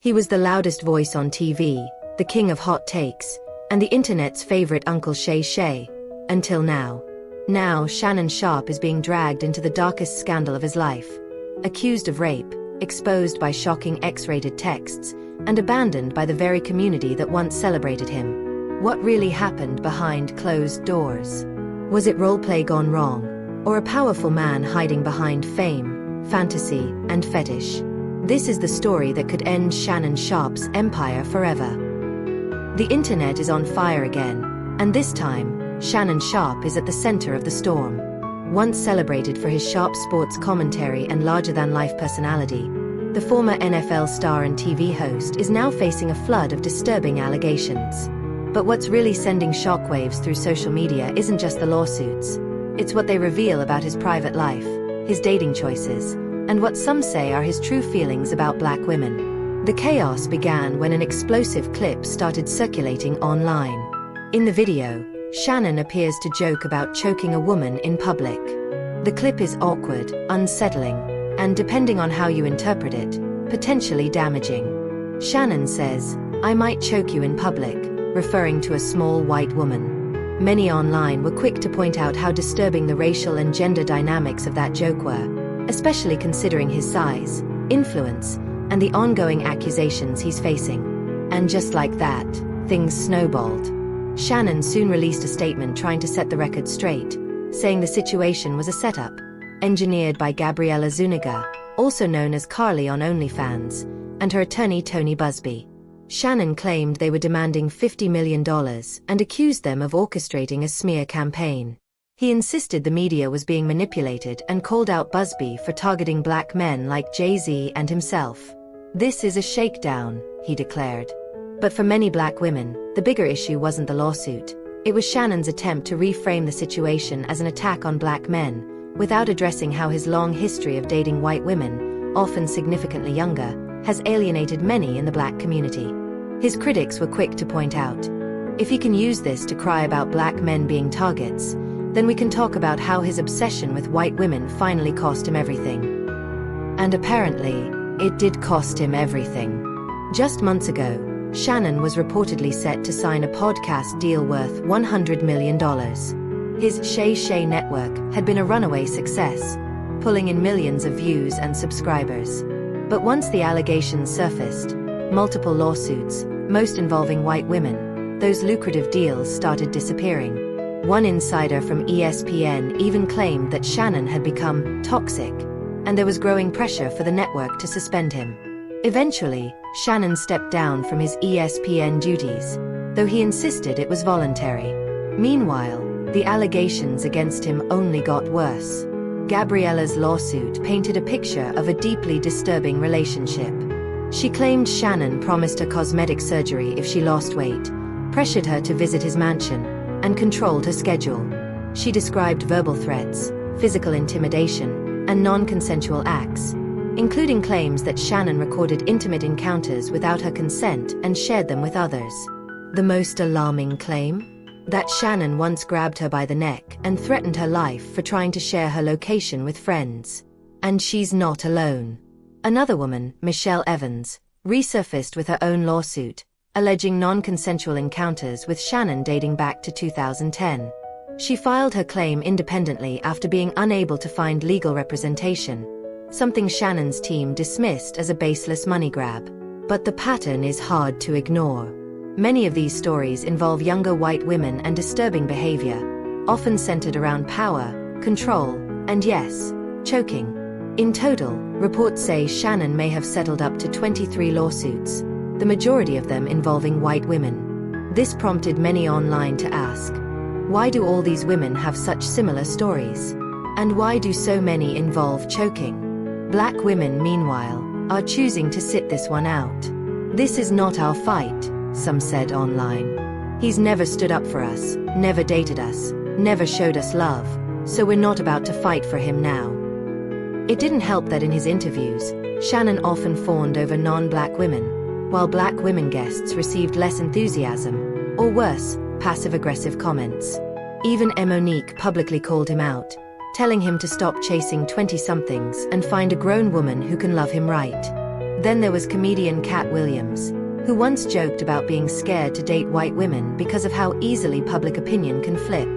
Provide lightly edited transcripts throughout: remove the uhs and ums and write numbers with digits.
He was the loudest voice on TV, the king of hot takes, and the internet's favorite Uncle Shay. Until now. Now, Shannon Sharpe is being dragged into the darkest scandal of his life. Accused of rape, exposed by shocking X-rated texts, and abandoned by the very community that once celebrated him. What really happened behind closed doors? Was it roleplay gone wrong, or a powerful man hiding behind fame, fantasy, and fetish? This is the story that could end Shannon Sharpe's empire forever. The internet is on fire again, and this time, Shannon Sharpe is at the center of the storm. Once celebrated for his sharp sports commentary and larger-than-life personality, the former NFL star and TV host is now facing a flood of disturbing allegations. But what's really sending shockwaves through social media isn't just the lawsuits. It's what they reveal about his private life, his dating choices, and what some say are his true feelings about black women. The chaos began when an explosive clip started circulating online. In the video, Shannon appears to joke about choking a woman in public. The clip is awkward, unsettling, and depending on how you interpret it, potentially damaging. Shannon says, "I might choke you in public," referring to a small white woman. Many online were quick to point out how disturbing the racial and gender dynamics of that joke were, especially considering his size, influence, and the ongoing accusations he's facing. And just like that, things snowballed. Shannon soon released a statement trying to set the record straight, saying the situation was a setup, engineered by Gabriella Zuniga, also known as Carly on OnlyFans, and her attorney Tony Busby. Shannon claimed they were demanding $50 million and accused them of orchestrating a smear campaign. He insisted the media was being manipulated and called out Busby for targeting black men like Jay-Z and himself. "This is a shakedown," he declared. But for many black women, the bigger issue wasn't the lawsuit. It was Shannon's attempt to reframe the situation as an attack on black men, without addressing how his long history of dating white women, often significantly younger, has alienated many in the black community. His critics were quick to point out, if he can use this to cry about black men being targets, then we can talk about how his obsession with white women finally cost him everything. And apparently, it did cost him everything. Just months ago, Shannon was reportedly set to sign a podcast deal worth $100 million. His Shay network had been a runaway success, pulling in millions of views and subscribers. But once the allegations surfaced, multiple lawsuits, most involving white women, those lucrative deals started disappearing. One insider from ESPN even claimed that Shannon had become toxic, and there was growing pressure for the network to suspend him. Eventually, Shannon stepped down from his ESPN duties, though he insisted it was voluntary. Meanwhile, the allegations against him only got worse. Gabriella's lawsuit painted a picture of a deeply disturbing relationship. She claimed Shannon promised her cosmetic surgery if she lost weight, pressured her to visit his mansion, and controlled her schedule. She described verbal threats, physical intimidation, and non-consensual acts, including claims that Shannon recorded intimate encounters without her consent and shared them with others. The most alarming claim? That Shannon once grabbed her by the neck and threatened her life for trying to share her location with friends. And she's not alone. Another woman, Michelle Evans, resurfaced with her own lawsuit, alleging non-consensual encounters with Shannon dating back to 2010. She filed her claim independently after being unable to find legal representation, something Shannon's team dismissed as a baseless money grab. But the pattern is hard to ignore. Many of these stories involve younger white women and disturbing behavior, often centered around power, control, and yes, choking. In total, reports say Shannon may have settled up to 23 lawsuits, the majority of them involving white women. This prompted many online to ask, why do all these women have such similar stories? And why do so many involve choking? Black women, meanwhile, are choosing to sit this one out. "This is not our fight," some said online. "He's never stood up for us, never dated us, never showed us love, so we're not about to fight for him now." It didn't help that in his interviews, Shannon often fawned over non-black women, while black women guests received less enthusiasm, or worse, passive-aggressive comments. Even Monique publicly called him out, telling him to stop chasing 20-somethings and find a grown woman who can love him right. Then there was comedian Cat Williams, who once joked about being scared to date white women because of how easily public opinion can flip.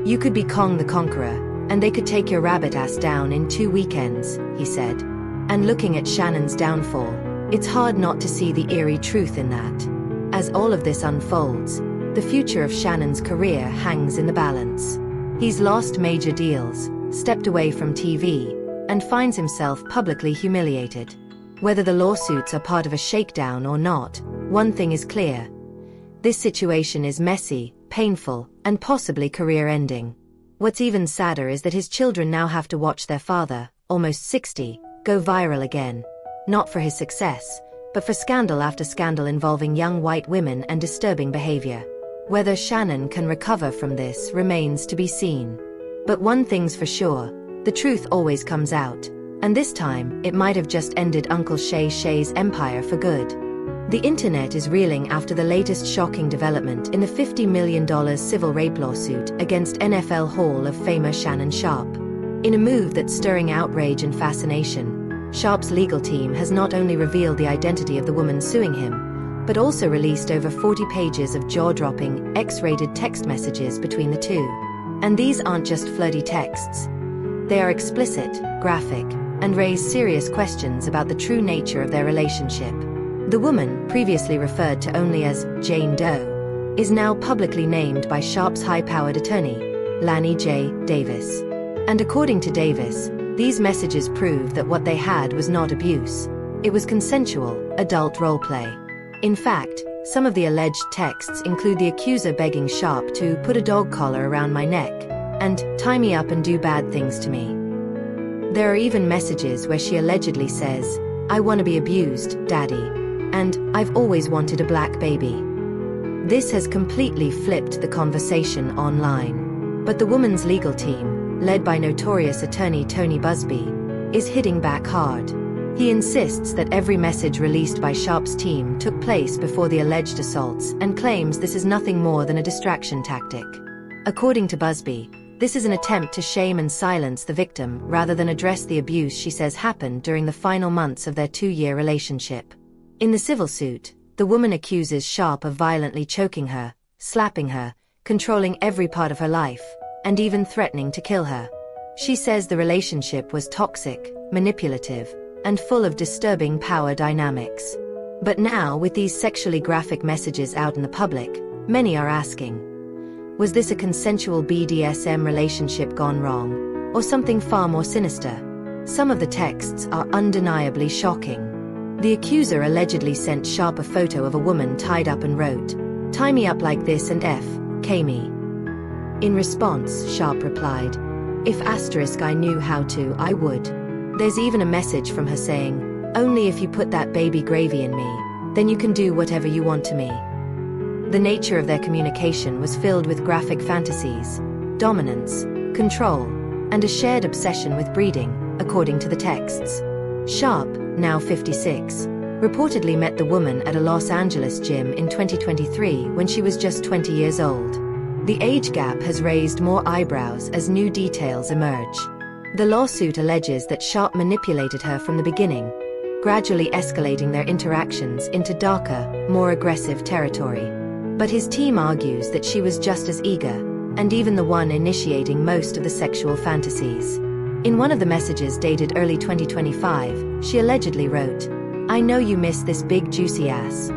You could be Kong the Conqueror, and they could take your rabbit ass down in 2 weekends, he said. And looking at Shannon's downfall, it's hard not to see the eerie truth in that. As all of this unfolds, the future of Shannon's career hangs in the balance. He's lost major deals, stepped away from TV, and finds himself publicly humiliated. Whether the lawsuits are part of a shakedown or not, one thing is clear. This situation is messy, painful, and possibly career-ending. What's even sadder is that his children now have to watch their father, almost 60, go viral again. Not for his success, but for scandal after scandal involving young white women and disturbing behavior. Whether Shannon can recover from this remains to be seen. But one thing's for sure, the truth always comes out, and this time it might have just ended Uncle Shay's empire for good. The internet is reeling after the latest shocking development in the $50 million civil rape lawsuit against NFL Hall of Famer Shannon Sharpe. In a move that's stirring outrage and fascination, Sharpe's legal team has not only revealed the identity of the woman suing him, but also released over 40 pages of jaw-dropping, X-rated text messages between the two. And these aren't just flirty texts. They are explicit, graphic, and raise serious questions about the true nature of their relationship. The woman, previously referred to only as Jane Doe, is now publicly named by Sharpe's high-powered attorney, Lanny J. Davis. And according to Davis, these messages prove that what they had was not abuse. It was consensual, adult roleplay. In fact, some of the alleged texts include the accuser begging Sharpe to put a dog collar around my neck and tie me up and do bad things to me. There are even messages where she allegedly says, "I want to be abused, Daddy," and "I've always wanted a black baby." This has completely flipped the conversation online. But the woman's legal team, led by notorious attorney Tony Busby, is hitting back hard. He insists that every message released by Sharpe's team took place before the alleged assaults and claims this is nothing more than a distraction tactic. According to Busby, this is an attempt to shame and silence the victim rather than address the abuse she says happened during the final months of their 2-year relationship. In the civil suit, the woman accuses Sharpe of violently choking her, slapping her, controlling every part of her life, and even threatening to kill her. She says the relationship was toxic, manipulative, and full of disturbing power dynamics. But now, with these sexually graphic messages out in the public, many are asking, was this a consensual BDSM relationship gone wrong, or something far more sinister? Some of the texts are undeniably shocking. The accuser allegedly sent Sharpe a photo of a woman tied up and wrote, "Tie me up like this and F.K. me." In response, Sharpe replied, "If I knew how to, I would." There's even a message from her saying, "Only if you put that baby gravy in me, then you can do whatever you want to me." The nature of their communication was filled with graphic fantasies, dominance, control, and a shared obsession with breeding, according to the texts. Sharpe, now 56, reportedly met the woman at a Los Angeles gym in 2023 when she was just 20 years old. The age gap has raised more eyebrows as new details emerge. The lawsuit alleges that Sharpe manipulated her from the beginning, gradually escalating their interactions into darker, more aggressive territory. But his team argues that she was just as eager, and even the one initiating most of the sexual fantasies. In one of the messages dated early 2025, she allegedly wrote, "I know you miss this big juicy ass.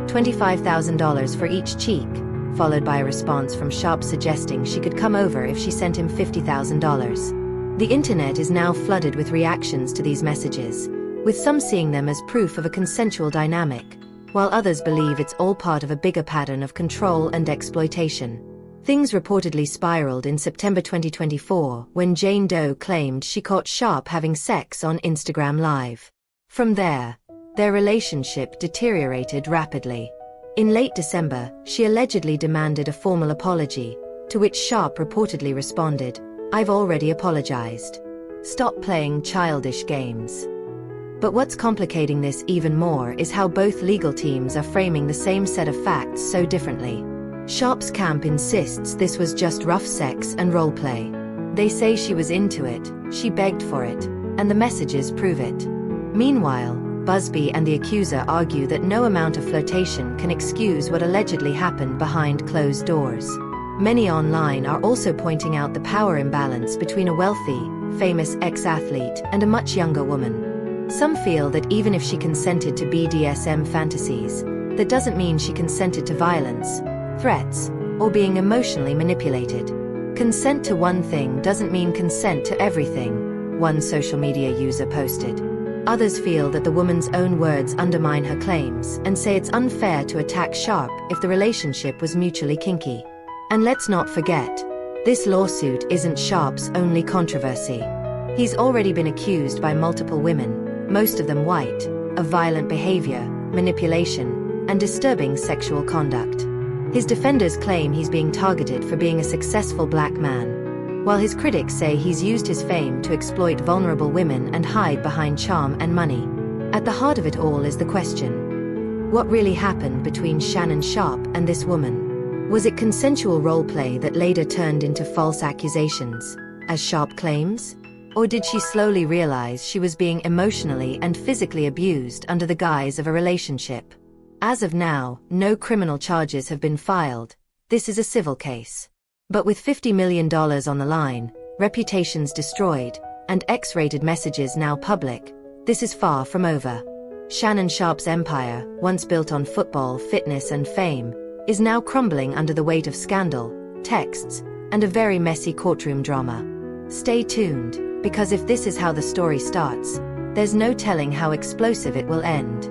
$25,000 for each cheek," followed by a response from Sharpe suggesting she could come over if she sent him $50,000. The internet is now flooded with reactions to these messages, with some seeing them as proof of a consensual dynamic, while others believe it's all part of a bigger pattern of control and exploitation. Things reportedly spiraled in September 2024 when Jane Doe claimed she caught Sharpe having sex on Instagram Live. From there, their relationship deteriorated rapidly. In late December, she allegedly demanded a formal apology, to which Sharpe reportedly responded, "I've already apologized. Stop playing childish games." But what's complicating this even more is how both legal teams are framing the same set of facts so differently. Sharpe's camp insists this was just rough sex and roleplay. They say she was into it, she begged for it, and the messages prove it. Meanwhile, Busby and the accuser argue that no amount of flirtation can excuse what allegedly happened behind closed doors. Many online are also pointing out the power imbalance between a wealthy, famous ex-athlete and a much younger woman. Some feel that even if she consented to BDSM fantasies, that doesn't mean she consented to violence, threats, or being emotionally manipulated. Consent to one thing doesn't mean consent to everything, one social media user posted. Others feel that the woman's own words undermine her claims and say it's unfair to attack Sharpe if the relationship was mutually kinky. And let's not forget, this lawsuit isn't Sharpe's only controversy. He's already been accused by multiple women, most of them white, of violent behavior, manipulation, and disturbing sexual conduct. His defenders claim he's being targeted for being a successful black man, while his critics say he's used his fame to exploit vulnerable women and hide behind charm and money. At the heart of it all is the question: what really happened between Shannon Sharpe and this woman? Was it consensual role-play that later turned into false accusations, as Sharpe claims? Or did she slowly realize she was being emotionally and physically abused under the guise of a relationship? As of now, no criminal charges have been filed. This is a civil case. But with $50 million on the line, reputations destroyed, and X-rated messages now public, this is far from over. Shannon Sharpe's empire, once built on football, fitness, and fame, is now crumbling under the weight of scandal, texts, and a very messy courtroom drama. Stay tuned, because if this is how the story starts, there's no telling how explosive it will end.